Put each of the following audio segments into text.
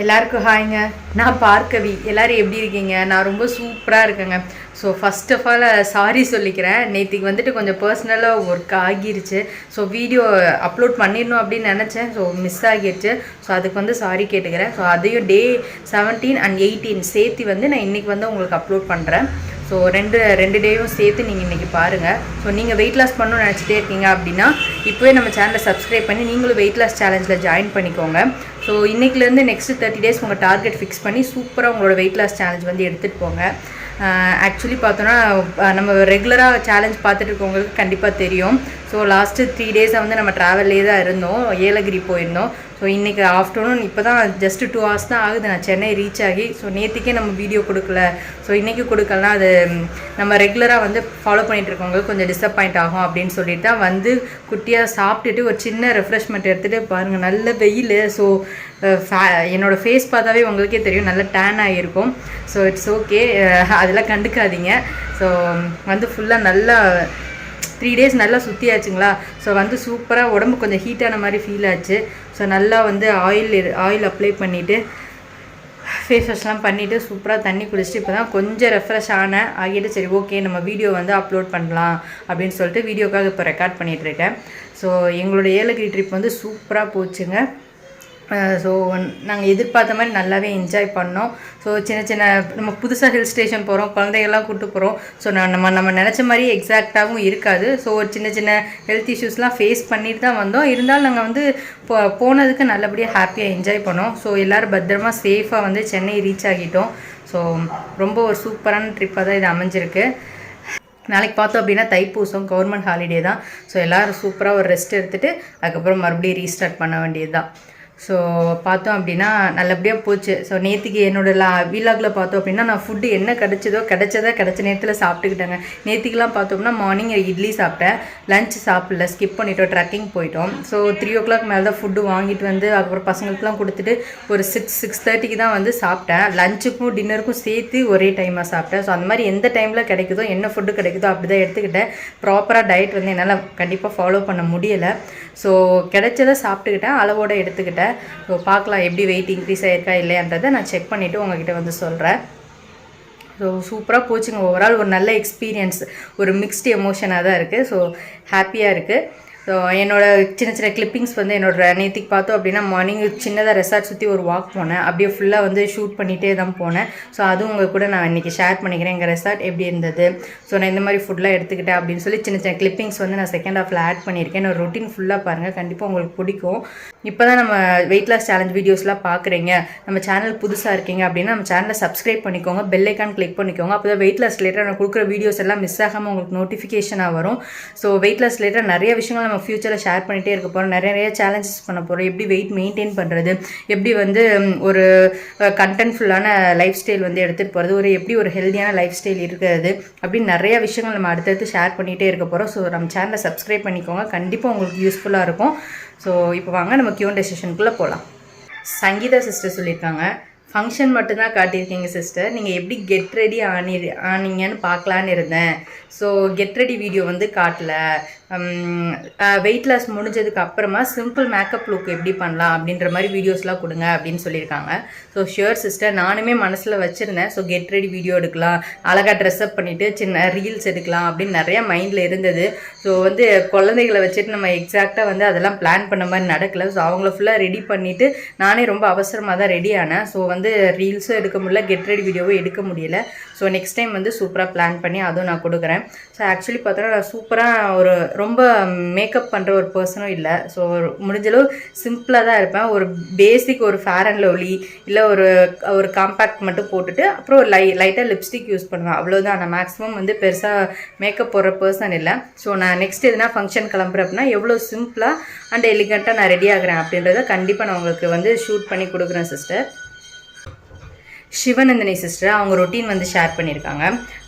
எல்லாருக்கும் ஹாய்ங்க. நான் பார்க்கவி. எல்லோரும் எப்படி இருக்கீங்க? நான் ரொம்ப சூப்பராக இருக்கேங்க. So first of all sorry சொல்லிக்கிறேன். நேற்றுக்கு வந்துட்டு கொஞ்சம் பர்சனலாக ஒர்க் ஆகிருச்சு. ஸோ வீடியோ அப்லோட் பண்ணிடணும் அப்படின்னு நினச்சேன். ஸோ மிஸ் ஆகிடுச்சு. ஸோ அதுக்கு வந்து சாரி கேட்டுக்கிறேன். ஸோ அதையும் டே 17 and 18 சேர்த்து வந்து நான் இன்றைக்கி வந்து உங்களுக்கு அப்லோட் பண்ணுறேன். ஸோ ரெண்டு டேயும் சேர்த்து நீங்கள் இன்றைக்கி பாருங்கள். ஸோ நீங்கள் வெயிட் லாஸ் பண்ணணும்னு நினச்சிட்டே இருக்கீங்க அப்படின்னா இப்போவே நம்ம சேனலை சப்ஸ்கிரைப் பண்ணி நீங்களும் வெயிட் லாஸ் சேலஞ்சில் ஜாயின் பண்ணிக்கோங்க. ஸோ இன்றைக்கிலேருந்து நெக்ஸ்ட்டு 30 days உங்கள் டார்கெட் ஃபிக்ஸ் பண்ணி சூப்பராக உங்களோட வெயிட் லாஸ் சேலஞ்ச் வந்து எடுத்துகிட்டு போங்க. ஆக்சுவலி பார்த்தோன்னா நம்ம ரெகுலராக சேலஞ்ச் பார்த்துட்டு இருக்கவங்களுக்கு கண்டிப்பாக தெரியும். ஸோ லாஸ்ட்டு 3 days வந்து நம்ம ட்ராவல்லே தான் இருந்தோம். ஏலகிரி போயிருந்தோம். ஸோ இன்றைக்கி ஆஃப்டர்நூன் இப்போ தான் ஜஸ்ட்டு 2 hours தான் ஆகுது நான் சென்னை ரீச் ஆகி. ஸோ நேற்றுக்கே நம்ம வீடியோ கொடுக்கல. ஸோ இன்றைக்கி கொடுக்கலாம், அது நம்ம ரெகுலராக வந்து ஃபாலோ பண்ணிகிட்டு இருக்கவங்களுக்கு கொஞ்சம் டிசப்பாயிண்ட் ஆகும் அப்படின்னு சொல்லிட்டு தான் வந்து குட்டியாக சாப்பிட்டுட்டு ஒரு சின்ன ரெஃப்ரெஷ்மெண்ட் எடுத்துகிட்டு பாருங்கள். நல்ல வெயில். ஸோ என்னோடய ஃபேஸ் பார்த்தாவே உங்களுக்கே தெரியும், நல்ல டேன் ஆகியிருக்கும். ஸோ இட்ஸ் ஓகே, அதெல்லாம் கண்டுக்காதீங்க. ஸோ வந்து ஃபுல்லாக நல்லா 3 days நல்லா சுற்றியாச்சுங்களா. ஸோ வந்து சூப்பராக உடம்பு கொஞ்சம் ஹீட்டான மாதிரி ஃபீல் ஆச்சு. ஸோ நல்லா வந்து ஆயில் அப்ளை பண்ணிவிட்டு ஃபேஸ் வாஷ்லாம் பண்ணிவிட்டு சூப்பராக தண்ணி குடிச்சிட்டு இப்போ தான் கொஞ்சம் ரெஃப்ரெஷ் ஆகிட்டு சரி ஓகே நம்ம வீடியோ வந்து அப்லோட் பண்ணலாம் அப்படின்னு சொல்லிட்டு வீடியோக்காக இப்போ ரெக்கார்ட் பண்ணிகிட்ருக்கேன். ஸோ எங்களோட ஏலகிரி ட்ரிப் வந்து சூப்பராக போச்சுங்க. ஸோ நாங்கள் எதிர்பார்த்த மாதிரி நல்லாவே என்ஜாய் பண்ணோம். ஸோ சின்ன நம்ம புதுசாக ஹில் ஸ்டேஷன் போகிறோம், குழந்தைகள்லாம் கூப்பிட்டு போகிறோம். ஸோ நம்ம நினச்ச மாதிரி எக்ஸாக்டாகவும் இருக்காது. ஸோ ஒரு சின்ன ஹெல்த் இஷ்யூஸ்லாம் ஃபேஸ் பண்ணிட்டு தான் வந்தோம். இருந்தாலும் நாங்கள் வந்து போனதுக்கு நல்லபடியாக ஹாப்பியாக என்ஜாய் பண்ணோம். ஸோ எல்லோரும் பத்திரமா சேஃபாக வந்து சென்னை ரீச் ஆகிட்டோம். ஸோ ரொம்ப ஒரு சூப்பரான ட்ரிப்பாக தான் இது அமைஞ்சிருக்கு. நாளைக்கு பார்த்தோம் அப்படின்னா தைப்பூசம், கவர்மெண்ட் ஹாலிடே தான். ஸோ எல்லோரும் சூப்பராக ஒரு ரெஸ்ட் எடுத்துகிட்டு அதுக்கப்புறம் மறுபடியும் ரீஸ்டார்ட் பண்ண வேண்டியது தான். ஸோ பார்த்தோம் அப்படின்னா நல்லபடியாக போச்சு. ஸோ நேற்றுக்கு என்னோடய வீலாகில் பார்த்தோம் அப்படின்னா நான் ஃபுட்டு என்ன கிடைச்ச நேரத்தில் சாப்பிட்டுக்கிட்டேங்க. நேற்றுக்கெலாம் பார்த்தோம்னா மார்னிங் இட்லி சாப்பிட்டேன், லஞ்ச் சாப்பிடல, ஸ்கிப் பண்ணிட்டோம், ட்ரக்கிங் போயிட்டோம். ஸோ 3 o'clock மேலே தான் ஃபுட்டு வாங்கிட்டு வந்து அதுக்கப்புறம் பசங்களுக்குலாம் கொடுத்துட்டு ஒரு 6:30 தான் வந்து சாப்பிட்டேன். லஞ்சுக்கும் டின்னருக்கும் சேர்த்து ஒரே டைமாக சாப்பிட்டேன். ஸோ அந்த மாதிரி எந்த டைமில் கிடைக்குதோ என்ன ஃபுட்டு கிடைக்குதோ அப்படி தான் எடுத்துக்கிட்டேன். ப்ராப்பராக டயட் வந்து என்னால் கண்டிப்பாக ஃபாலோ பண்ண முடியலை. ஸோ கிடைச்சதை சாப்பிட்டுக்கிட்டேன், அளவோடு எடுத்துக்கிட்டேன். ஸோ பார்க்கலாம் எப்படி வெயிட் இன்க்ரீஸ் ஆகிருக்கா இல்லையான்றதை நான் செக் பண்ணிவிட்டு உங்ககிட்ட வந்து சொல்கிறேன். ஸோ சூப்பராக போச்சுங்க. ஓவரால் ஒரு நல்ல எக்ஸ்பீரியன்ஸ், ஒரு மிக்ஸ்டு எமோஷனாக தான் இருக்குது. ஸோ ஹாப்பியாக இருக்குது. ஸோ என்னோடய சின்ன கிளிப்பிங்ஸ் வந்து நேற்றுக்கு பார்த்தோம் அப்படின்னா மார்னிங் சின்னதாக ரெசார்ட் சுற்றி ஒரு வாக் போனேன். அப்படியே ஃபுல்லாக வந்து ஷூட் பண்ணிகிட்டே தான் போனேன். ஸோ அதுவும் உங்கள் கூட நான் இன்றைக்கி ஷேர் பண்ணிக்கிறேன். எங்கள் ரெசார்ட் எப்படி இருந்தது, ஸோ நான் இந்த மாதிரி ஃபுட்லாம் எடுத்துக்கிட்டேன் அப்படின்னு சொல்லி சின்ன கிளிப்பிங்ஸ் வந்து நான் செகண்ட் ஹாஃபில் ஆட் பண்ணியிருக்கேன். என்னோட ரொட்டீன் ஃபுல்லாக பாருங்கள், கண்டிப்பாக உங்களுக்கு பிடிக்கும். இப்போ தான் நம்ம வெயிட் லாஸ் சேலஞ்ச் வீடியோஸ்லாம் பார்க்குறீங்க, நம்ம சேனல் புதுசாக இருக்கீங்க அப்படின்னா நம்ம சேனலை சப்ஸ்கிரைப் பண்ணிக்கோங்க, பெல் ஐக்கான் கிளிக் பண்ணிக்கோங்க. அப்போ தான் வெயிட் லாஸ் ரிலேட்டட் நான் கொடுக்குற வீடியோஸ் எல்லாம் மிஸ் ஆகாமல் உங்களுக்கு நோட்டிஃபிகேஷனாக வரும். ஸோ வெயிட் லாஸ் ரிலேட்டட் நிறைய விஷயங்கள் நம்ம ஃப்யூச்சரில் ஷேர் பண்ணிகிட்டே இருக்க போகிறோம். நிறைய சேலஞ்சஸ் பண்ண போகிறோம். எப்படி வெயிட் மெயின்டைன் பண்ணுறது, எப்படி வந்து ஒரு கண்டென்ட்ஃபுல்லான லைஃப் ஸ்டைல் வந்து எடுத்துகிட்டு போகிறது, எப்படி ஒரு ஹெல்த்தியான லைஃப் ஸ்டைல் இருக்கிறது அப்படின்னு நிறைய விஷயங்கள் நம்ம அடுத்தடுத்து ஷேர் பண்ணிகிட்டே இருக்க போகிறோம். ஸோ நம்ம சேனலை சப்ஸ்கிரைப் பண்ணிக்கோங்க, கண்டிப்பாக உங்களுக்கு யூஸ்ஃபுல்லாக இருக்கும். ஸோ இப்போ வாங்க நம்ம Q&A செஷனுக்குள்ளே போகலாம். சங்கீதா சிஸ்டர் சொல்லியிருக்காங்க, ஃபங்க்ஷன் மட்டும்தான் காட்டியிருக்கீங்க சிஸ்டர், நீங்கள் எப்படி கெட் ரெடி ஆனீங்கன்னு பார்க்கலான்னு இருந்தேன். ஸோ கெட் ரெடி வீடியோ வந்து காட்டல. வெயிட் லாஸ் முடிஞ்சதுக்கு அப்புறமா சிம்பிள் மேக்கப் லுக் எப்படி பண்ணலாம் அப்படின்ற மாதிரி வீடியோஸ்லாம் கொடுங்க அப்படின்னு சொல்லியிருக்காங்க. ஸோ ஷியோர் சிஸ்டர், நானுமே மனசில் வச்சுருந்தேன். ஸோ கெட் ரெடி வீடியோ எடுக்கலாம், அழகாக ட்ரெஸ்அப் பண்ணிவிட்டு சின்ன ரீல்ஸ் எடுக்கலாம் அப்படின்னு நிறையா மைண்டில் இருந்தது. ஸோ வந்து குழந்தைகளை வச்சுட்டு நம்ம எக்ஸாக்டாக வந்து அதெல்லாம் பிளான் பண்ண மாதிரி நடக்கலை. ஸோ அவங்கள ஃபுல்லாக ரெடி பண்ணிவிட்டு நானே ரொம்ப அவசரமாக தான் ரெடி ஆனேன். ஸோ வந்து ரீல்ஸும் எடுக்க முடியல, கெட் ரெடி வீடியோவும் எடுக்க முடியல. ஸோ நெக்ஸ்ட் டைம் வந்து சூப்பராக பிளான் பண்ணி அதுவும் நான் கொடுக்குறேன். ஸோ ஆக்சுவலி பார்த்தோன்னா நான் சூப்பராக ஒரு ரொம்ப மேக்கப் பண்ணுற ஒரு பர்சனும் இல்லை. ஸோ முடிஞ்சளவு சிம்பிளாக தான் இருப்பேன். ஒரு பேசிக் ஒரு ஃபேர் அண்ட் லவ்லி இல்லை ஒரு காம்பேக்ட் மட்டும் போட்டுட்டு அப்புறம் ஒரு லைட்டாக லிப்ஸ்டிக் யூஸ் பண்ணுவேன், அவ்வளோதான். நான் மேக்ஸிமம் வந்து பெருசாக மேக்கப் போடுற பர்சன் இல்லை. ஸோ நான் நெக்ஸ்ட் எதுனா ஃபங்க்ஷன் கிளம்புறேன் அப்படின்னா எவ்வளோ சிம்பிளாக அண்ட் எலிகண்ட்டாக நான் ரெடி ஆகிறேன் அப்படின்றத கண்டிப்பாக நான் உங்களுக்கு வந்து ஷூட் பண்ணி கொடுக்குறேன் சிஸ்டர். சிவநந்தினி சிஸ்டர் அவங்க ரொட்டீன் வந்து ஷேர் பண்ணியிருக்காங்க.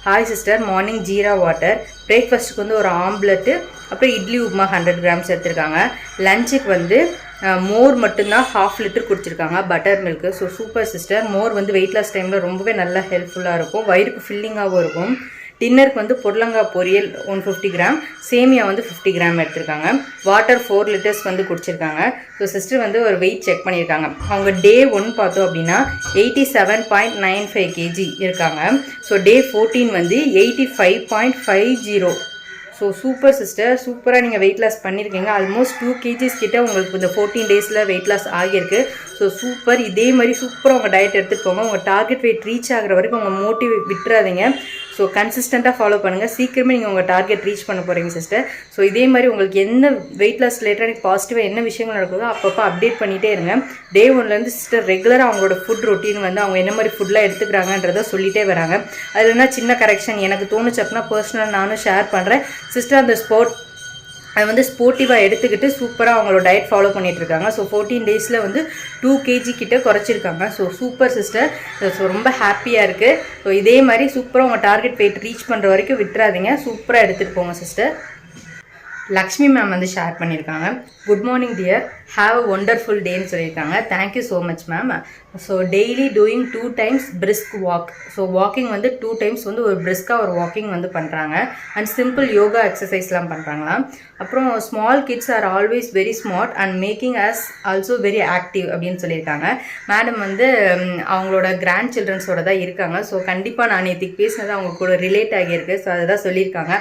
Hi sister, morning jeera water, பிரேக்ஃபாஸ்ட்டுக்கு வந்து ஒரு ஆம்லெட்டு, அப்புறம் இட்லி உப்புமா 100 grams எடுத்திருக்காங்க. லஞ்சுக்கு வந்து மோர் மட்டும்தான் 1/2 liter குடிச்சிருக்காங்க, butter milk. So super sister, மோர் வந்து வெயிட் லாஸ் டைமில் ரொம்பவே நல்லா ஹெல்ப்ஃபுல்லாக இருக்கும், வயிறுக்கு ஃபில்லிங்காகவும் இருக்கும். டின்னருக்கு வந்து பொடலங்காய் பொரியல் 150 கிராம், சேமியா வந்து 50 கிராம் எடுத்திருக்காங்க. வாட்டர் 4 லிட்டர்ஸ் வந்து குடிச்சிருக்காங்க. ஸோ சிஸ்டர் வந்து ஒரு வெயிட் செக் பண்ணியிருக்காங்க. அவங்க டே 1 பார்த்தோம் அப்படின்னா 87.95 kg இருக்காங்க. ஸோ டே 14 வந்து 85.50. ஸோ சூப்பர் சிஸ்டர், சூப்பராக நீங்கள் வெயிட் லாஸ் பண்ணியிருக்கீங்க. ஆல்மோஸ்ட் 2 kgs கிட்ட உங்களுக்கு இந்த 14 டேஸில் வெயிட் லாஸ் ஆகியிருக்கு. So super. இதே மாதிரி சூப்பராக உங்கள் டயட் எடுத்துகிட்டு போங்க. உங்கள் டார்கெட் வெயிட் ரீச் ஆகிற வரைக்கும் உங்கள் மோட்டிவ் விட்டுறாதீங்க. ஸோ கன்சிஸ்டண்ட்டாக ஃபாலோ பண்ணுங்கள். சீக்கிரமே நீங்கள் உங்கள் டார்கெட் ரீச் பண்ண போகிறீங்க சிஸ்டர். ஸோ இதே மாதிரி உங்களுக்கு என்ன வெயிட் லாஸ் ரிலேட்டட் எனக்கு பாசிட்டிவாக என்ன விஷயங்கள் நடக்குதோ அப்பப்போ அப்டேட் பண்ணிகிட்டே இருங்க. டே 1லேருந்து சிஸ்டர் ரெகுலராக அவங்களோட ஃபுட் ரொட்டீன் வந்து அவங்க என்ன மாதிரி ஃபுட்லாம் எடுத்துக்கிறாங்கன்றதை சொல்லிகிட்டே வராங்க. அதில் என்ன சின்ன கரெக்ஷன் எனக்கு தோணுச்சு அப்படின்னா பர்சனல் நானும் ஷேர் பண்ணுறேன். சிஸ்டர் அந்த அது வந்து ஸ்போர்ட்டிவாக எடுத்துக்கிட்டு சூப்பராக அவங்களோட டயட் ஃபாலோ பண்ணிகிட்டு இருக்காங்க. ஸோ 14 டேஸில் வந்து 2 kg கிட்ட குறைச்சிருக்காங்க. So super sister. ஸோ ரொம்ப ஹாப்பியாக இருக்குது. ஸோ இதே மாதிரி சூப்பராக உங்கள் டார்கெட் வெயிட் ரீச் பண்ணுற வரைக்கும் விட்டுறாதீங்க. சூப்பராக எடுத்துகிட்டு போங்க சிஸ்டர். லக்ஷ்மி மேம் வந்து ஷேர் பண்ணியிருக்காங்க. Good morning dear, have a wonderful டேன்னு சொல்லியிருக்காங்க. Thank you so much ma'am. So daily doing 2 times brisk walk. So walking வந்து 2 times வந்து ஒரு பிரிஸ்காக ஒரு வாக்கிங் வந்து பண்ணுறாங்க. அண்ட் சிம்பிள் யோகா எக்ஸசைஸ்லாம் பண்ணுறாங்களாம். அப்புறம் small kids are always very smart and making us also very active அப்படின்னு சொல்லியிருக்காங்க. மேடம் வந்து அவங்களோட கிராண்ட் சில்ட்ரன்ஸோட தான் இருக்காங்க. ஸோ கண்டிப்பாக நான் நேற்றுக்கு பேசினது அவங்க கூட ரிலேட் ஆகியிருக்கு. ஸோ அதை தான் சொல்லியிருக்காங்க.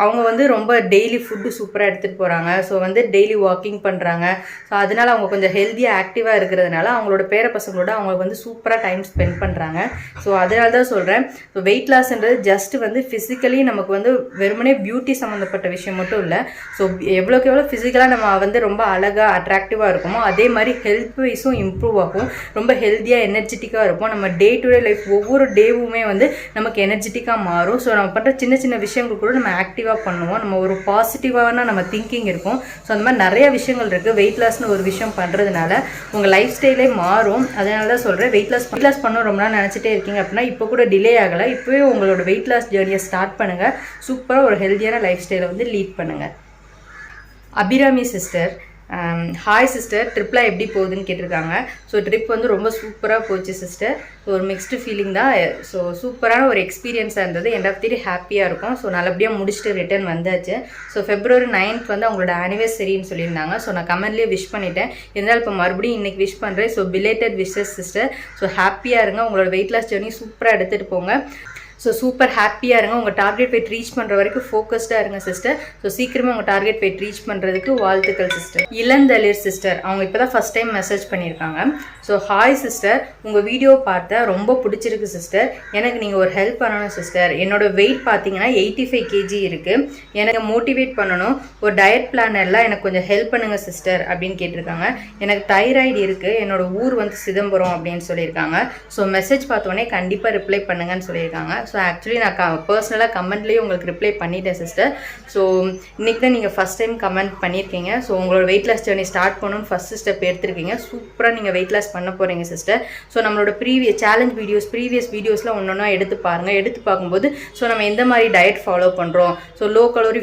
அவங்க வந்து ரொம்ப டெய்லி ஃபுட்டு சூப்பராக எடுத்துகிட்டு போகிறாங்க. ஸோ வந்து டெய்லி வாக்கிங் பண்ணுறாங்க. ஸோ அதனால் அவங்க கொஞ்சம் ஹெல்த்தியாக ஆக்டிவாக இருக்கிறதுனால அவங்களோட பேர பசங்களோட அவங்க வந்து சூப்பராக டைம் ஸ்பெண்ட் பண்ணுறாங்க. ஸோ அதனால தான் சொல்கிறேன். ஸோ வெயிட் லாஸ்ன்றது ஜஸ்ட் வந்து ஃபிசிக்கலி நமக்கு வந்து வெறுமனே பியூட்டி சம்மந்தப்பட்ட விஷயம் மட்டும் இல்லை. ஸோ எவ்வளோக்கு எவ்வளோ ஃபிசிக்கலாக நம்ம வந்து ரொம்ப அழகாக அட்ராக்டிவாக இருக்குமோ அதே மாதிரி ஹெல்த் வைஸும் இம்ப்ரூவ் ஆகும். ரொம்ப ஹெல்த்தியாக எனர்ஜெட்டிக்காக இருக்கும். நம்ம டே டு டே லைஃப் ஒவ்வொரு டேவுமே வந்து நமக்கு எனர்ஜெட்டிக்காக மாறும். ஸோ நம்ம பண்ணுற சின்ன சின்ன விஷயங்கள் கூட நம்ம ஆக்டிவாக பண்ணுவோம். நம்ம ஒரு பாசிட்டிவான நம்ம திங்கிங் இருக்கும். ஸோ அந்த மாதிரி நிறைய விஷயங்கள் இருக்குது. வெயிட் லாஸ்னு ஒரு விஷயம் பண்ணுறதுனால உங்கள் லைஃப் ஸ்டைலே மாறும். அதனால தான் சொல்கிறேன். வெயிட் லாஸ் பண்ண ரொம்ப நாள் நினச்சிட்டே இருக்கீங்க அப்படின்னா இப்போ கூட டிலே ஆகலை. இப்போவே உங்களோட வெயிட் லாஸ் ஜேர்னியை ஸ்டார்ட் பண்ணுங்கள். சூப்பராக ஒரு ஹெல்த்தியான லைஃப் ஸ்டைலை வந்து லீட் பண்ணுங்கள். அபிராமி சிஸ்டர், ஹாய் சிஸ்டர், ட்ரிப்லாம் எப்படி போகுதுன்னு கேட்டிருக்காங்க. ஸோ ட்ரிப் வந்து ரொம்ப சூப்பராக போச்சு சிஸ்டர். ஸோ ஒரு மிக்ஸ்டு ஃபீலிங் தான். ஸோ சூப்பரான ஒரு எக்ஸ்பீரியன்ஸாக இருந்தது. எண்ட் ஆஃப் தி டே ஹாப்பியாக இருக்கும். ஸோ நல்லபடியாக முடிச்சுட்டு ரிட்டர்ன் வந்தாச்சு. ஸோ February 9th வந்து அவங்களோட ஆனிவர்சரின்னு சொல்லியிருந்தாங்க. ஸோ நான் கமெண்ட்லேயே விஷ் பண்ணிட்டேன். இருந்தாலும் இப்போ மறுபடியும் இன்றைக்கி விஷ் பண்ணுறேன். So belated wishes sister. So ஹாப்பியாக இருங்க. உங்களோட வெயிட் லாஸ் ஜர்னி சூப்பராக எடுத்துகிட்டு போங்க. ஸோ சூப்பர் ஹாப்பியாக இருங்க. உங்கள் டார்கெட் வெயிட் ரீச் பண்ணுற வரைக்கும் ஃபோக்கஸ்டாக இருங்க சிஸ்டர். ஸோ சீக்கிரமாக உங்கள் டார்கெட் வெயிட் ரீச் பண்ணுறதுக்கு வாழ்த்துக்கள் சிஸ்டர். இளந்தளிர் சிஸ்டர், அவங்க இப்போ தான் ஃபஸ்ட் டைம் மெசேஜ் பண்ணியிருக்காங்க. ஸோ ஹாய் சிஸ்டர், உங்கள் வீடியோ பார்த்தா ரொம்ப பிடிச்சிருக்கு சிஸ்டர். எனக்கு நீங்கள் ஒரு ஹெல்ப் பண்ணணும் சிஸ்டர். என்னோடய வெயிட் பார்த்தீங்கன்னா 85 kg இருக்குது. எனக்கு மோட்டிவேட் பண்ணணும். ஒரு டயட் பிளானர்லாம் எனக்கு கொஞ்சம் ஹெல்ப் பண்ணுங்கள் சிஸ்டர் அப்படின்னு கேட்டிருக்காங்க. எனக்கு தைராய்டு இருக்குது. என்னோடய ஊர் வந்து சிதம்பரம் அப்படின்னு சொல்லியிருக்காங்க. ஸோ மெசேஜ் பார்த்தோன்னே கண்டிப்பாக ரிப்ளை பண்ணுங்கன்னு சொல்லியிருக்காங்க. ஸோ ஆக்சுவலி நான் பர்சனலாக கமெண்ட்லேயே உங்களுக்கு ரிப்ளை பண்ணிட்டேன் சிஸ்டர். ஸோ இன்றைக்கி தான் நீங்கள் ஃபஸ்ட் டைம் கமெண்ட் பண்ணியிருக்கீங்க. ஸோ உங்களோட வெயிட் லாஸ் ஜர்னி ஸ்டார்ட் பண்ணணும்னு ஃபஸ்ட்டு ஸ்டெப் எடுத்துருக்கீங்க. சூப்பராக நீங்கள் வெயிட் லாஸ் பண்ண போகிறீங்க சிஸ்டர். ஸோ நம்மளோட ப்ரீவியஸ் வீடியோஸ்லாம் ஒன்றா எடுத்து பாருங்கள். எடுத்து பார்க்கும்போது ஸோ நம்ம எந்த மாதிரி டயட் ஃபாலோ பண்ணுறோம், ஸோ லோ கலோரி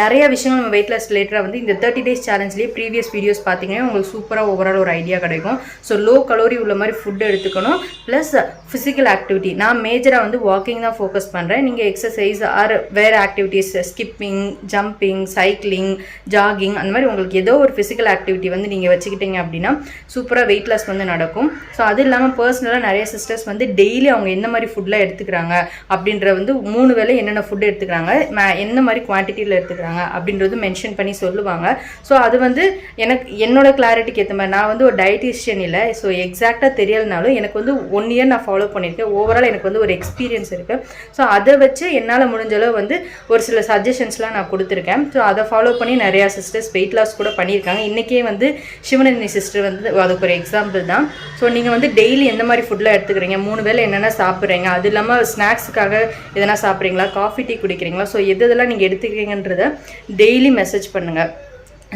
நிறைய விஷயங்கள் நம்ம வெயிட் லாஸ் ரிலேட்டடாக வந்து இந்த 30 days சேலஞ்ச்லேயே ப்ரீவியஸ் வீடியோஸ் பார்த்தீங்கன்னா உங்களுக்கு சூப்பராக ஓவரால் ஒரு ஐடியா கிடைக்கும். ஸோ லோ கலோரி உள்ள மாதிரி ஃபுட் எடுத்துக்கணும். ப்ளஸ் ஃபிசிக்கல் ஆக்டிவிட்டி, நான் மேஜராக வந்து வாக்கிங் தான் ஃபோக்கஸ் பண்ணுறேன். நீங்கள் எக்ஸசைஸ் ஆர் வேறு activities, skipping, jumping, cycling, jogging, அந்த மாதிரி உங்களுக்கு ஏதோ ஒரு ஃபிசிக்கல் ஆக்டிவிட்டி வந்து நீங்கள் வச்சுக்கிட்டீங்க அப்படின்னா சூப்பராக வெயிட் லாஸ் வந்து நடக்கும். ஸோ அது இல்லாமல் பர்சனலாக நிறைய சிஸ்டர்ஸ் வந்து டெய்லி அவங்க எந்த மாதிரி ஃபுட்லாம் எடுத்துக்கிறாங்க அப்படின்ற வந்து 3 வேளை என்னென்ன ஃபுட் எடுத்துக்கிறாங்க, எந்த மாதிரி குவான்டிட்டியில் எடுத்துக்கிறாங்க அப்படின்றது மென்ஷன் பண்ணி சொல்லுவாங்க. ஸோ அது வந்து என்னோட கிளாரிட்டிக்கு ஏற்ற மாதிரி, நான் வந்து ஒரு டயட்டிஷியன் இல்லை. ஸோ எக்ஸாக்டாக தெரியலனாலும் எனக்கு வந்து 1 year நான் ஃபாலோ பண்ணியிருக்கேன். ஓவரால் எனக்கு வந்து ஒரு எக்ஸ்பீரியன்ஸ் இருக்குது. ஸோ அதை வச்சு என்னால் முடிஞ்ச அளவு வந்து ஒரு சில சஜஷன்ஸ்லாம் நான் கொடுத்துருக்கேன். ஸோ அதை ஃபாலோ பண்ணி நிறையா சிஸ்டர்ஸ் வெயிட் லாஸ் கூட பண்ணியிருக்காங்க. இன்றைக்கே வந்து சிவனந்தினி சிஸ்டர் வந்து அதுக்கு ஒரு எக்ஸாம்பிள் தான். ஸோ நீங்கள் வந்து டெய்லி எந்த மாதிரி ஃபுட்லாம் எடுத்துக்கிறீங்க, 3 வேளை என்னென்ன சாப்பிட்றீங்க, அது இல்லாமல் ஸ்நாக்ஸுக்காக எதனா சாப்பிட்றீங்களா, காஃபி டீ குடிக்கிறீங்களா, ஸோ எதெல்லாம் நீங்கள் எடுத்துக்கிறீங்கன்றதை டெய்லி மெசேஜ் பண்ணுங்கள்.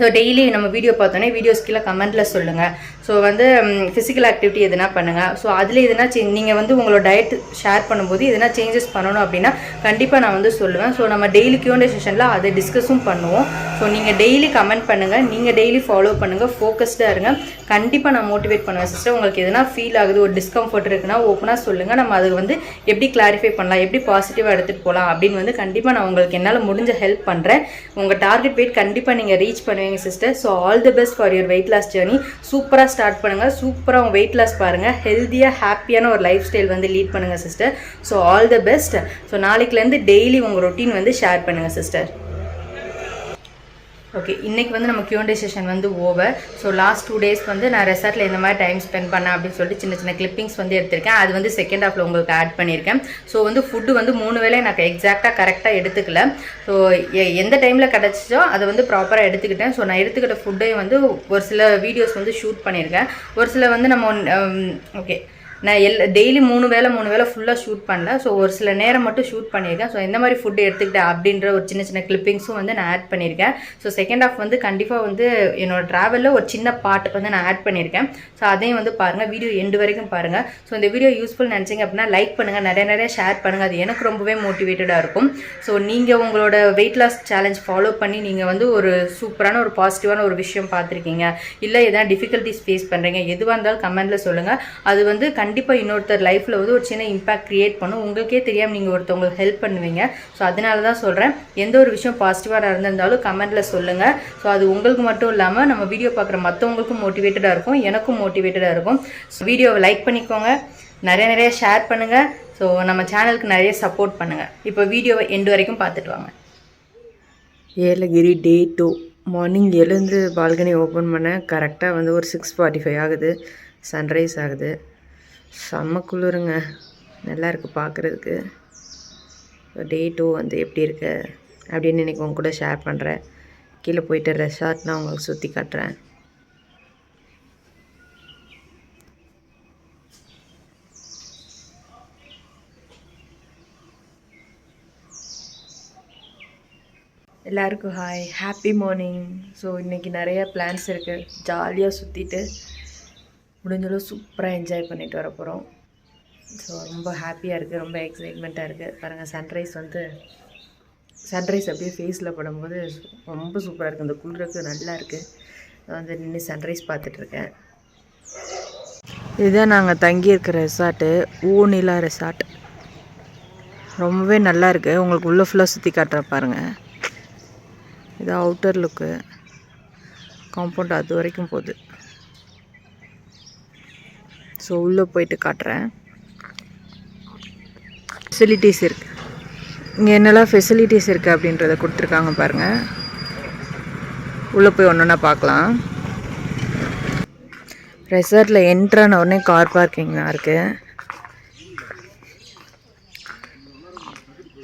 ஸோ டெய்லி நம்ம வீடியோ பார்த்தோன்னே வீடியோஸ் கீழே கமெண்ட்டில் சொல்லுங்கள். ஸோ வந்து ஃபிசிக்கல் ஆக்டிவிட்டி எதுனா பண்ணுங்கள். ஸோ அதில் எதுனா நீங்கள் வந்து உங்களோட டயட் ஷேர் பண்ணும்போது எதுனா சேஞ்சஸ் பண்ணணும் அப்படின்னா கண்டிப்பாக நான் வந்து சொல்லுவேன். ஸோ நம்ம டெய்லி Q&A செஷனில் அதை டிஸ்கஸும் பண்ணுவோம். ஸோ நீங்கள் டெய்லி கமெண்ட் பண்ணுங்கள், நீங்கள் டெய்லி ஃபாலோ பண்ணுங்கள், ஃபோக்கஸ்டாக இருங்க. கண்டிப்பாக நான் மோட்டிவேட் பண்ணுவேன் சிஸ்டர். உங்களுக்கு எதனா ஃபீல் ஆகுது, ஒரு டிஸ்கம்ஃபர்ட் இருக்குன்னா ஓப்பனாக சொல்லுங்கள். நம்ம அதுக்கு வந்து எப்படி கிளாரிஃபை பண்ணலாம், எப்படி பாசிட்டிவாக எடுத்துகிட்டு போகலாம் அப்படின்னு வந்து கண்டிப்பாக நான் உங்களுக்கு என்னால் முடிஞ்ச ஹெல்ப் பண்ணுறேன். உங்கள் டார்கெட் வெயிட் கண்டிப்பாக நீங்கள் ரீச் பண்ணுவீங்க sister. So all the best for your weight loss journey. சூப்பராக ஸ்டார்ட் பண்ணுங்கள், சூப்பராக உங்கள் வெயிட் லாஸ் பாருங்கள், ஹெல்த்தியாக ஹாப்பியான ஒரு லைஃப் ஸ்டைல் வந்து லீட் பண்ணுங்கள் sister. So all the best. So நாளைக்குலேருந்து டெய்லி உங்கள் ரொட்டீன் வந்து ஷேர் பண்ணுங்கள் சிஸ்டர். ஓகே, இன்றைக்கி வந்து நம்ம Q&A செஷன் வந்து ஓவர். ஸோ லாஸ்ட் 2 days வந்து நான் ரெசார்ட்டில் இந்த மாதிரி டைம் ஸ்பெண்ட் பண்ணேன் அப்படின்னு சொல்லிட்டு சின்ன சின்ன கிளிப்பிங்ஸ் வந்து எடுத்திருக்கேன். அது வந்து செகண்ட் ஹாஃபில் உங்களுக்கு ஆட் பண்ணியிருக்கேன். ஸோ வந்து ஃபுட்டு வந்து 3 வேளை எனக்கு எக்ஸாக்டாக கரெக்டாக எடுத்துக்கல. ஸோ எந்த டைமில் கிடச்சிச்சோ அதை வந்து ப்ராப்பராக எடுத்துக்கிட்டேன். ஸோ நான் எடுத்துக்கிட்ட ஃபுட்டையும் வந்து ஒரு சில வீடியோஸ் வந்து ஷூட் பண்ணியிருக்கேன். ஒரு சில வந்து நம்ம ஓகே நான் டெய்லி 3 வேளை ஃபுல்லாக ஷூட் பண்ணல. ஸோ ஒரு சில நேரம் மட்டும் ஷூட் பண்ணியிருக்கேன். ஸோ எந்த மாதிரி ஃபுட்டு எடுத்துக்கிட்டேன் அப்படின்ற ஒரு சின்ன சின்ன கிளிப்பிங்ஸும் வந்து நான் ஆட் பண்ணியிருக்கேன். ஸோ செகண்ட் ஹாஃப் வந்து கண்டிப்பாக வந்து என்னோடய ட்ராவலில் ஒரு சின்ன பார்ட் வந்து நான் ஆட் பண்ணியிருக்கேன். ஸோ அதையும் வந்து பாருங்கள், வீடியோ எண்டு வரைக்கும் பாருங்கள். ஸோ இந்த வீடியோ யூஸ்ஃபுல் நினச்சிங்க அப்படின்னா லைக் பண்ணுங்கள், நிறைய ஷேர் பண்ணுங்கள். அது எனக்கு ரொம்பவே மோட்டிவேட்டடாக இருக்கும். ஸோ நீங்கள் உங்களோட வெயிட் லாஸ் சேலஞ்ச் ஃபாலோ பண்ணி நீங்கள் வந்து ஒரு சூப்பரான ஒரு பாசிட்டிவான ஒரு விஷயம் பார்த்துருக்கீங்க, இல்லை எதனா டிஃபிகல்ட்டிஸ் ஃபேஸ் பண்ணுறீங்க, எதுவாக இருந்தாலும் கமெண்ட்டில் சொல்லுங்கள். அது வந்து கண்டிப்பாக இன்னொருத்தர் லைஃப்பில் வந்து ஒரு சின்ன இம்பாக்ட் க்ரியேட் பண்ணும். உங்களுக்கே தெரியாமல் நீங்கள் ஒருத்தவங்களுக்கு ஹெல்ப் பண்ணுவீங்க. ஸோ அதனால தான் சொல்கிறேன், எந்த ஒரு விஷயம் பாசிட்டிவாக நடந்திருந்தாலும் கமெண்ட்டில் சொல்லுங்கள். ஸோ அது உங்களுக்கு மட்டும் இல்லாமல் நம்ம வீடியோ பார்க்குற மற்றவங்களுக்கும் மோட்டிவேட்டடாக இருக்கும், எனக்கும் மோட்டிவேட்டடாக இருக்கும். ஸோ வீடியோவை லைக் பண்ணிக்கோங்க, நிறைய ஷேர் பண்ணுங்கள். ஸோ நம்ம சேனலுக்கு நிறைய சப்போர்ட் பண்ணுங்கள். இப்போ வீடியோவை எண்டு வரைக்கும் பார்த்துட்டு வாங்க. ஏலகிரி Day 2 மார்னிங் எழுந்து பால்கனி ஓப்பன் பண்ண கரெக்டாக வந்து ஒரு 6:45 ஆகுது. சன்ரைஸ் ஆகுது. செம்ம குளிருங்க, நல்லா இருக்குது பார்க்குறதுக்கு. Day 2 வந்து எப்படி இருக்கு அப்படின்னு இன்றைக்கி உங்க கூட ஷேர் பண்ணுறேன். கீழே போயிட்டு ரெசார்ட்லாம் உங்களுக்கு சுற்றி காட்டுறேன். எல்லாருக்கும் ஹாய், ஹாப்பி மார்னிங். ஸோ இன்றைக்கி நிறைய பிளான்ஸ் இருக்குது. ஜாலியாக சுற்றிட்டு முடிஞ்சளவு சூப்பராக என்ஜாய் பண்ணிட்டு வர போகிறோம். ஸோ ரொம்ப ஹாப்பியாக இருக்குது, ரொம்ப எக்ஸைட்மெண்ட்டாக இருக்குது. பாருங்கள், சன்ரைஸ் அப்படியே ஃபேஸில் படும்போது ரொம்ப சூப்பராக இருக்குது. அந்த குளிருக்கு நல்லா இருக்குது. நான் வந்து நின்று சன்ரைஸ் பார்த்துட்ருக்கேன். இதுதான் நாங்கள் தங்கியிருக்கிற ரெசார்ட்டு, ஊனிலா ரெசார்ட். ரொம்பவே நல்லா இருக்குது. உங்களுக்கு உள்ளே ஃபுல்லாக சுற்றி காட்டுற பாருங்கள். இது அவுட்டர் லுக்கு, காம்பவுண்ட் அது வரைக்கும் போகுது. ஸோ உள்ளே போயிட்டு காட்டுறேன். ஃபெசிலிட்டிஸ் இருக்குது இங்கே, என்னெல்லாம் ஃபெசிலிட்டிஸ் இருக்குது அப்படின்றத கொடுத்துருக்காங்க பாருங்கள். உள்ளே போய் ஒன்று பார்க்கலாம். ரெசார்ட்டில் என்ட்ரான உடனே கார் பார்க்கிங் தான் இருக்குது.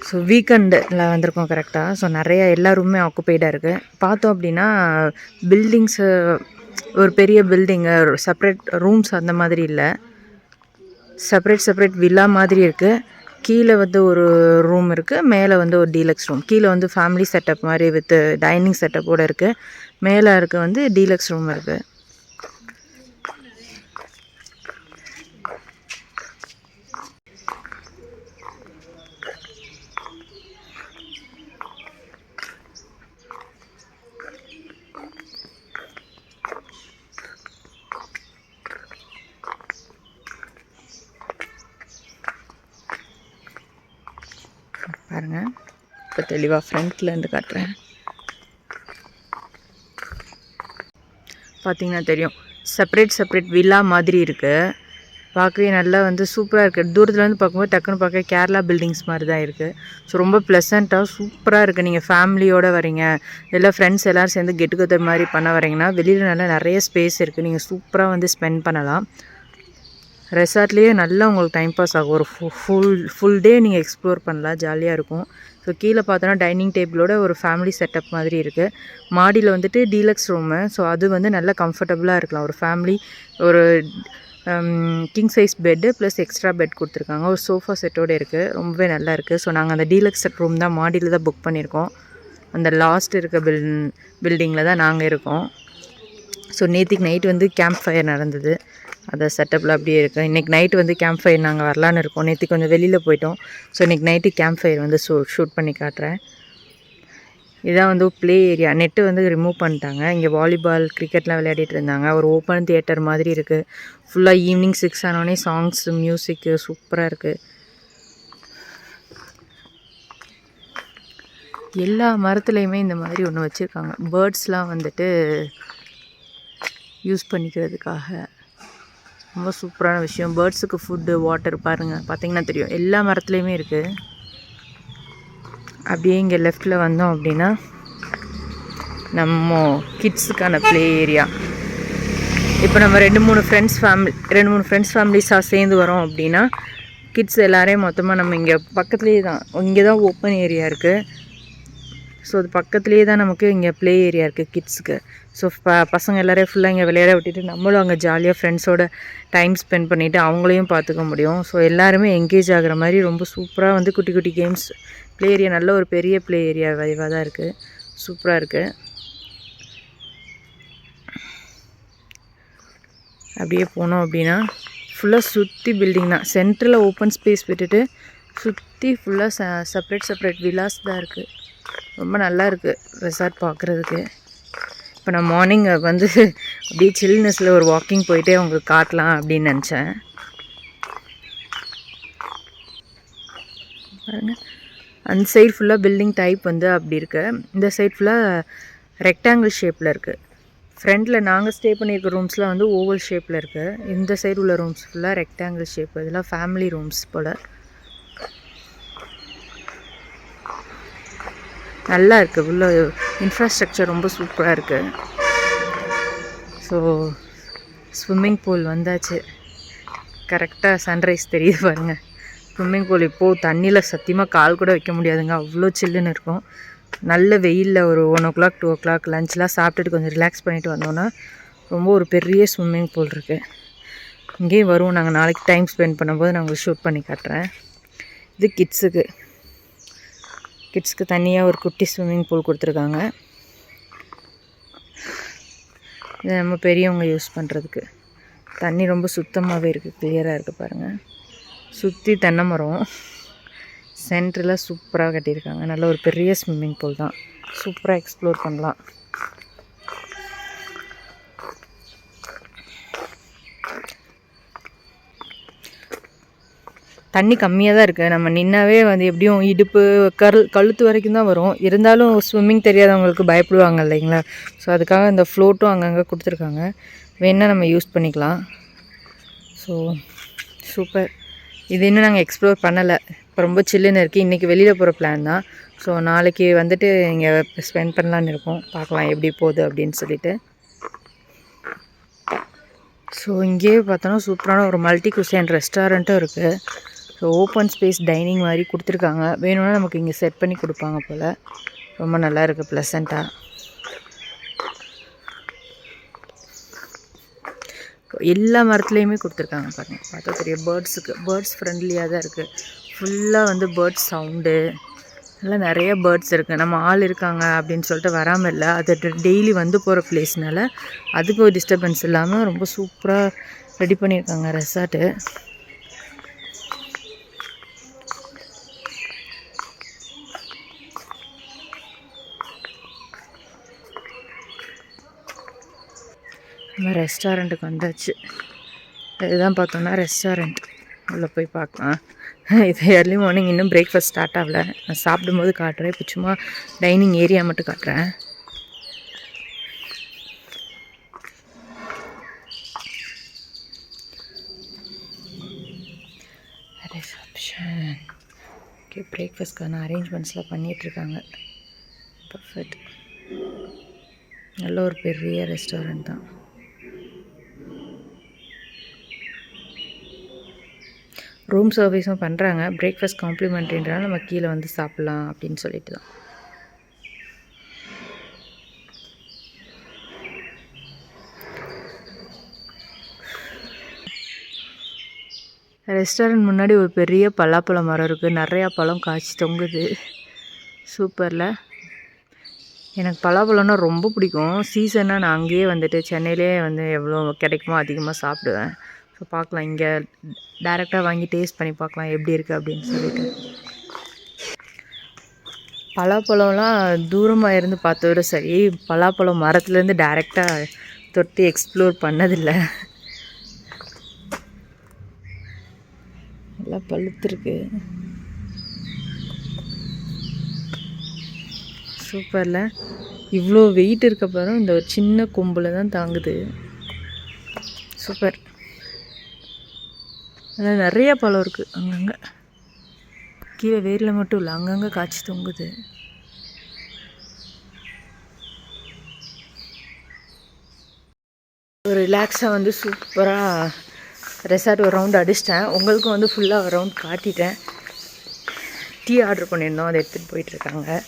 ஸோ வீக்கெண்டில் வந்திருக்கோம் கரெக்டாக. ஸோ நிறையா எல்லா ரூமே ஆக்குப்பைடாக இருக்குது. பார்த்தோம் அப்படின்னா பில்டிங்ஸு, ஒரு பெரிய பில்டிங்கு, செப்ரேட் ரூம்ஸ் அந்த மாதிரி இல்லை, செப்ரேட் வில்லா மாதிரி இருக்குது. கீழே வந்து ஒரு ரூம் இருக்குது, மேலே வந்து ஒரு டீலக்ஸ் ரூம். கீழே வந்து ஃபேமிலி செட்டப் மாதிரி வித் டைனிங் செட்டப்போடு இருக்குது. மேலே இருக்க வந்து டீலக்ஸ் ரூம் இருக்குது. பாருங்கள், இப்போ தெளிவாக ஃப்ரண்ட்லேருந்து காட்டுறேன். பார்த்தீங்கன்னா தெரியும், செப்ரேட் வில்லா மாதிரி இருக்குது. பார்க்கவே நல்லா வந்து சூப்பராக இருக்குது. தூரத்தில் வந்து பார்க்கும்போது டக்குன்னு பார்க்க கேரளா பில்டிங்ஸ் மாதிரி தான் இருக்குது. ஸோ ரொம்ப ப்ளசண்ட்டாக சூப்பராக இருக்குது. நீங்கள் ஃபேமிலியோடு வரீங்க, இல்லை ஃப்ரெண்ட்ஸ் எல்லோரும் சேர்ந்து கெட் டுகெதர் மாதிரி பண்ண வரீங்கன்னா வெளியில் நல்லா நிறைய ஸ்பேஸ் இருக்குது. நீங்கள் சூப்பராக வந்து ஸ்பெண்ட் பண்ணலாம். ரெசார்ட்லேயே நல்லா உங்களுக்கு டைம் பாஸ் ஆகும். ஒரு ஃபுல் டே நீங்கள் எக்ஸ்ப்ளோர் பண்ணலாம், ஜாலியாக இருக்கும். ஸோ கீழே பார்த்தோன்னா டைனிங் டேபிளோட ஒரு ஃபேமிலி செட்டப் மாதிரி இருக்குது. மாடியில் வந்துட்டு டீலக்ஸ் ரூமு. ஸோ அது வந்து நல்லா கம்ஃபர்டபுளாக இருக்கலாம். ஒரு ஃபேமிலி, ஒரு king size bed plus extra bed கொடுத்துருக்காங்க. ஒரு சோஃபா செட்டோடு இருக்குது. ரொம்பவே நல்லா இருக்குது. ஸோ நாங்கள் அந்த டீலக்ஸ் செட் ரூம் தான் மாடியில் தான் புக் பண்ணியிருக்கோம். அந்த லாஸ்ட் இருக்க பில்டிங்கில் தான் நாங்கள் இருக்கோம். ஸோ நேற்றுக்கு நைட் வந்து கேம்ப் ஃபயர் நடந்தது, அதை செட்டப்பில் அப்படியே இருக்குது. இன்றைக்கி நைட்டு வந்து கேம்ப் ஃபயர் நாங்கள் வரலான்னு இருக்கோம். நேற்றுக்கு கொஞ்சம் வெளியில் போயிட்டோம். ஸோ இன்றைக்கி நைட்டு கேம்ப் ஃபயர் வந்து ஷூட் பண்ணி காட்டுறேன். இதான் வந்து ப்ளே ஏரியா. நெட்டு வந்து ரிமூவ் பண்ணிட்டாங்க. இங்கே வாலிபால் கிரிக்கெட்லாம் விளையாடிட்டு இருந்தாங்க. ஒரு ஓப்பன் தியேட்டர் மாதிரி இருக்குது. ஃபுல்லாக ஈவினிங் 6 ஆனோடனே சாங்ஸு மியூசிக்கு சூப்பராக இருக்குது. எல்லா மரத்துலேயுமே இந்த மாதிரி ஒன்று வச்சுருக்காங்க, பேர்ட்ஸ்லாம் வந்துட்டு யூஸ் பண்ணிக்கிறதுக்காக. ரொம்ப சூப்பரான விஷயம். பேர்ட்ஸுக்கு ஃபுட்டு வாட்டர் பாருங்கள், பார்த்திங்கன்னா தெரியும், எல்லா மரத்துலேயுமே இருக்குது. அப்படியே இங்கே லெஃப்டில் வந்தோம் அப்படின்னா நம்ம கிட்ஸுக்கான ப்ளே ஏரியா. இப்போ நம்ம 2-3 ஃப்ரெண்ட்ஸ் ஃபேமிலிஸாக சேர்ந்து வரோம் அப்படின்னா கிட்ஸ் எல்லோரையும் மொத்தமாக நம்ம இங்கே பக்கத்துலேயே தான், இங்கே தான் ஓப்பன் ஏரியா இருக்குது. ஸோ அது பக்கத்துலேயே தான் நமக்கு இங்கே ப்ளே ஏரியா இருக்குது கிட்ஸுக்கு. ஸோ பசங்க எல்லோரையும் ஃபுல்லாக இங்கே விளையாட விட்டுட்டு நம்மளும் அங்கே ஜாலியாக ஃப்ரெண்ட்ஸோட டைம் ஸ்பெண்ட் பண்ணிவிட்டு அவங்களையும் பார்த்துக்க முடியும். ஸோ எல்லாருமே என்கேஜ் ஆகிற மாதிரி ரொம்ப சூப்பராக வந்து குட்டி குட்டி கேம்ஸ் ப்ளே ஏரியா, நல்ல ஒரு பெரிய ப்ளே ஏரியா வைவாக தான் இருக்குது. சூப்பராக இருக்குது. அப்படியே போனோம் அப்படின்னா ஃபுல்லாக சுற்றி பில்டிங் தான். சென்டரில் ஓப்பன் ஸ்பேஸ் விட்டுட்டு சுற்றி ஃபுல்லாக செப்ரேட் வில்லாஸ் தான் இருக்குது. ரொம்ப நல்லா இருக்குது ரெசார்ட் பார்க்குறதுக்கு. இப்போ நான் மார்னிங் வந்து அப்படியே சில்னஸில் ஒரு வாக்கிங் போயிட்டே உங்களுக்கு காட்டலாம் அப்படின்னு நினச்சேன். பாருங்கள், அந்த சைடு ஃபுல்லாக பில்டிங் டைப் வந்து அப்படி இருக்கு. இந்த சைடு ஃபுல்லாக ரெக்டாங்கிள் ஷேப்பில் இருக்குது. ஃப்ரண்டில் நாங்கள் ஸ்டே பண்ணியிருக்க ரூம்ஸ்லாம் வந்து ஓவல் ஷேப்பில் இருக்குது. இந்த சைடு உள்ள ரூம்ஸ் ஃபுல்லாக ரெக்டாங்கிள் ஷேப். இதெல்லாம் ஃபேமிலி ரூம்ஸ் போல். நல்லா இருக்குது. உள்ள இன்ஃப்ராஸ்ட்ரக்சர் ரொம்ப சூப்பராக இருக்குது. ஸோ ஸ்விம்மிங் பூல் வந்தாச்சு. கரெக்டாக சன்ரைஸ் தெரியுது பாருங்கள். ஸ்விம்மிங் பூல் இப்போது தண்ணியில் சத்தியமாக கால் கூட வைக்க முடியாதுங்க, அவ்வளோ சில்லுன்னு இருக்கும். நல்ல வெயிலில் ஒரு 1 o'clock 2 o'clock லஞ்செலாம் சாப்பிட்டுட்டு கொஞ்சம் ரிலாக்ஸ் பண்ணிவிட்டு வந்தோன்னா ரொம்ப ஒரு பெரிய ஸ்விம்மிங் பூல் இருக்குது. இங்கேயும் வருவோம் நாங்கள் நாளைக்கு டைம் ஸ்பெண்ட் பண்ணும்போது நான் உங்களுக்கு ஷூட் பண்ணி காட்டுறேன். இது கிட்ஸுக்கு தனியாக ஒரு குட்டி ஸ்விம்மிங் பூல் கொடுத்துருக்காங்க. இது நம்ம பெரியவங்க யூஸ் பண்ணுறதுக்கு. தண்ணி ரொம்ப சுத்தமாகவே இருக்குது, கிளியராக இருக்குது பாருங்கள். சுற்றி தென்னை மரம், சென்டரில் சூப்பராக கட்டியிருக்காங்க. நல்ல ஒரு பெரிய ஸ்விம்மிங் பூல் தான், சூப்பராக எக்ஸ்ப்ளோர் பண்ணலாம். தண்ணி கம்மியாக தான் இருக்குது. நம்ம நின்னாவே வந்து எப்படியும் இடுப்பு கழுத்து வரைக்கும் தான் வரும். இருந்தாலும் ஸ்விம்மிங் தெரியாதவங்களுக்கு பயப்படுவாங்க இல்லைங்களா. ஸோ அதுக்காக இந்த ஃப்ளோட்டும் அங்கங்கே கொடுத்துருக்காங்க, வேணால் நம்ம யூஸ் பண்ணிக்கலாம். So super. இது இன்னும் நாங்கள் எக்ஸ்ப்ளோர் பண்ணலை. இப்போ ரொம்ப சில்லுன்னு இருக்குது. இன்றைக்கி வெளியில் போகிற பிளான் தான். ஸோ நாளைக்கு வந்துட்டு இங்கே ஸ்பெண்ட் பண்ணலான்னு இருக்கோம். பார்க்கலாம் எப்படி போகுது அப்படின்னு சொல்லிட்டு. ஸோ இங்கேயே பார்த்தோன்னா சூப்பரான ஒரு மல்டி குசின் ரெஸ்டாரண்ட்டும் இருக்குது. ஸோ ஓப்பன் ஸ்பேஸ் டைனிங் மாதிரி கொடுத்துருக்காங்க. வேணும்னா நமக்கு இங்கே செட் பண்ணி கொடுப்பாங்க போல். ரொம்ப நல்லா இருக்குது, ப்ளசண்ட்டாக. எல்லா மரத்துலேயுமே கொடுத்துருக்காங்க பாருங்கள், பார்த்தா தெரியும். பேர்ட்ஸ் ஃப்ரெண்ட்லியாக தான் இருக்குது. ஃபுல்லாக வந்து பேர்ட்ஸ் சவுண்டு, எல்லாம் நிறைய பேர்ட்ஸ் இருக்குது. நம்ம ஆள் இருக்காங்க அப்படின்னு சொல்லிட்டு வராமல் இல்லை, அது டெய்லி வந்து போகிற பிளேஸ்னால அதுக்கு ஒரு டிஸ்டர்பன்ஸ் இல்லாமல் ரொம்ப சூப்பராக ரெடி பண்ணியிருக்காங்க ரெசார்ட்டு. நம்ம ரெஸ்டாரண்ட்டுக்கு வந்தாச்சு. இதுதான் பார்த்தோன்னா ரெஸ்டாரண்ட். உள்ளே போய் பார்க்கலாம். இது ஏர்லி மார்னிங், இன்னும் பிரேக்ஃபாஸ்ட் ஸ்டார்ட் ஆகலை. நான் சாப்பிடும்போது காட்டுறேன். இப்போ சும்மா டைனிங் ஏரியா மட்டும் காட்டுறேன். ரிசப்ஷன். ஓகே, பிரேக்ஃபாஸ்ட்க்கான அரேஞ்ச்மெண்ட்ஸ்லாம் பண்ணிகிட்ருக்காங்க. பர்ஃபெக்ட். நல்ல ஒரு பெரிய ரெஸ்டாரண்ட் தான். ரூம் சர்வீஸும் பண்ணுறாங்க. பிரேக்ஃபாஸ்ட் காம்ப்ளிமெண்ட்ரின்றனால நம்ம கீழே வந்து சாப்பிட்லாம் அப்படின்னு சொல்லிட்டு தான். ரெஸ்டாரண்ட் முன்னாடி ஒரு பெரிய பலாப்பழம் மரம் இருக்குது. நிறையா பழம் காய்ச்சி தொங்குது. சூப்பரில். எனக்கு பலாப்பழம்னா ரொம்ப பிடிக்கும். சீசனாக நான் அங்கேயே வந்துட்டு சென்னையிலே வந்து எவ்வளோ கிடைக்குமோ அதிகமாக சாப்பிடுவேன். ஸோ பார்க்கலாம், இங்கே டேரெக்டாக வாங்கி டேஸ்ட் பண்ணி பார்க்கலாம் எப்படி இருக்குது அப்படின்னு சொல்லிட்டு. பலாப்பழம்லாம் தூரமாக இருந்து பார்த்தோட சரி, பலாப்பழம் மரத்துலேருந்து டேரெக்டாக தொட்டு எக்ஸ்ப்ளோர் பண்ணதில்லை. எல்லாம் பழுத்துருக்கு. சூப்பரில் இவ்வளோ வெயிட் இருக்க பாரு, இந்த ஒரு சின்ன கொம்பில் தான் தாங்குது. சூப்பர். அதில் நிறைய பழம் இருக்குது. அங்கங்கே கீழே வேரில் மட்டும் இல்லை, அங்கங்கே காய்ச்சி தொங்குது. ஒரு ரிலாக்ஸாக வந்து சூப்பராக ரெசார்ட் ஒரு ரவுண்ட் அடிச்சிட்டேன். உங்களுக்கும் வந்து ஃபுல்லாக ஒரு ரவுண்ட் காட்டிட்டேன். டீ ஆர்டர் பண்ணியிருந்தோம், அதை எடுத்துகிட்டு போயிட்டுருக்காங்க.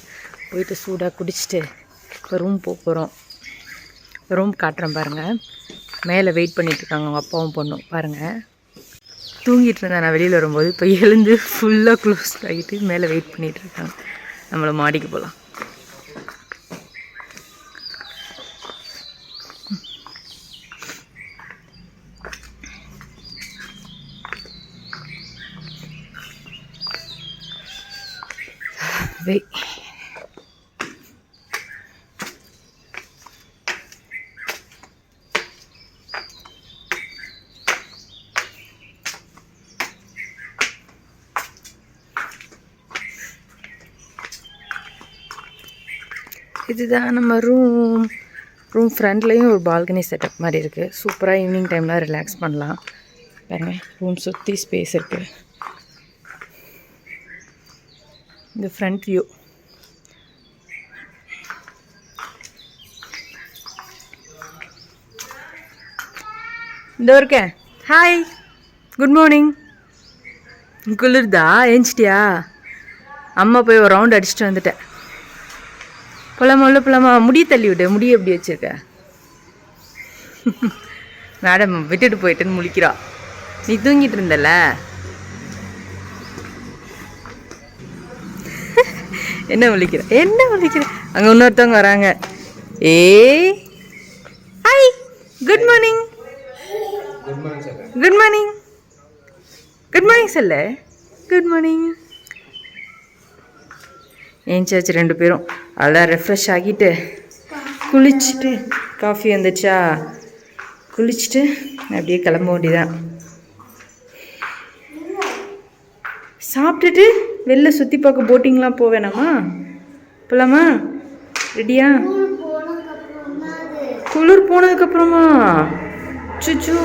போயிட்டு சூடாக குடிச்சிட்டு இப்போ ரூம் போகிறோம். ரூம் காட்டுறேன் பாருங்கள். மேலே வெயிட் பண்ணிகிட்ருக்காங்க அவங்க அப்பாவும் பொண்ணும். பாருங்கள், தூங்கிட்டு இருந்தேன் நான் வெளியில் வரும்போது. இப்போ எழுந்து ஃபுல்லாக க்ளோஸ் ஆகிட்டு மேலே வெயிட் பண்ணிகிட்ருக்காங்க. நம்மளை மாடிக்கு போகலாம். இதுதான் நம்ம ரூம். ஃப்ரண்ட்லேயும் ஒரு பால்கனி செட்டப் மாதிரி இருக்குது. சூப்பராக ஈவினிங் டைமில் ரிலாக்ஸ் பண்ணலாம். பாருங்கள், ரூம் சுற்றி ஸ்பேஸ் இருக்குது. இந்த ஃப்ரண்ட் வியூ. இந்த இருக்கேன். Hi, good morning. குளிர்தா? ஏஞ்சிட்டியா? அம்மா போய் ஒரு ரவுண்ட் அடிச்சுட்டு வந்துட்டேன். போலாமா உள்ள போலாமா? முடி தள்ளி விடு. முடி எப்படி வச்சிருக்க? மேடம் விட்டுட்டு போயிட்டுன்னு முழிக்கிறா. நீ தூங்கிட்டு இருந்தல. என்ன முழிக்கிற? அங்கே இன்னொருத்தவங்க வராங்க. Hi, good morning. Good morning சொல்ல. Good morning. ஏஞ்சாச்சு ரெண்டு பேரும். அதெல்லாம் ரெஃப்ரெஷ் ஆகிட்டு குளிச்சுட்டு, காஃபி வந்துச்சா, குளிச்சுட்டு அப்படியே கிளம்ப வேண்டியதான். சாப்பிட்டுட்டு வெளில சுற்றி பார்க்க போட்டிங்லாம் போவேணாமா? போகலாமா? ரெடியா? குளிர் போனதுக்கப்புறமா? சுச்சு.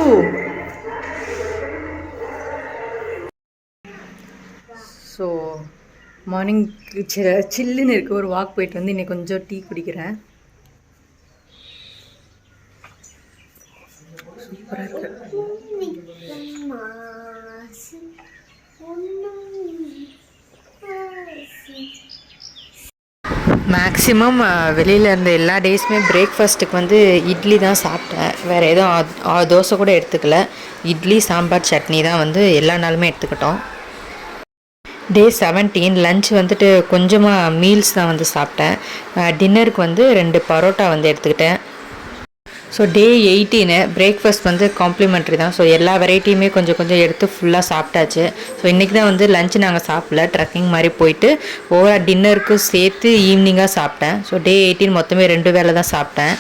ஸோ மார்னிங் சில்லுன்னு இருக்குது. ஒரு வாக் போயிட்டு வந்து இன்னைக்கு கொஞ்சம் டீ குடிக்கிறேன். சூப்பராக இருக்கு. மேக்ஸிமம் வெளியில் இருந்த எல்லா டேஸுமே பிரேக்ஃபாஸ்ட்டுக்கு வந்து இட்லி தான் சாப்பிட்டேன். வேறு எதுவும் தோசை கூட எடுத்துக்கல. இட்லி, சாம்பார், சட்னி தான் வந்து எல்லா நாளுமே எடுத்துக்கிட்டோம். டே 17 லஞ்ச் வந்துட்டு கொஞ்சமாக மீல்ஸ் தான் வந்து சாப்பிட்டேன். டின்னருக்கு வந்து 2 பரோட்டா வந்து எடுத்துக்கிட்டேன். ஸோ டே 18 பிரேக்ஃபாஸ்ட் வந்து காம்ப்ளிமெண்ட்ரி தான். ஸோ எல்லா வெரைட்டியுமே கொஞ்சம் கொஞ்சம் எடுத்து ஃபுல்லாக சாப்பிட்டாச்சு. ஸோ இன்றைக்கி தான் வந்து லஞ்ச் நாங்கள் சாப்பிடல, ட்ரக்கிங் மாதிரி போயிட்டு ஓவரால் டின்னருக்கு சேர்த்து ஈவினிங்காக சாப்பிட்டேன். ஸோ டே 18 மொத்தமே 2 வேளை தான் சாப்பிட்டேன்.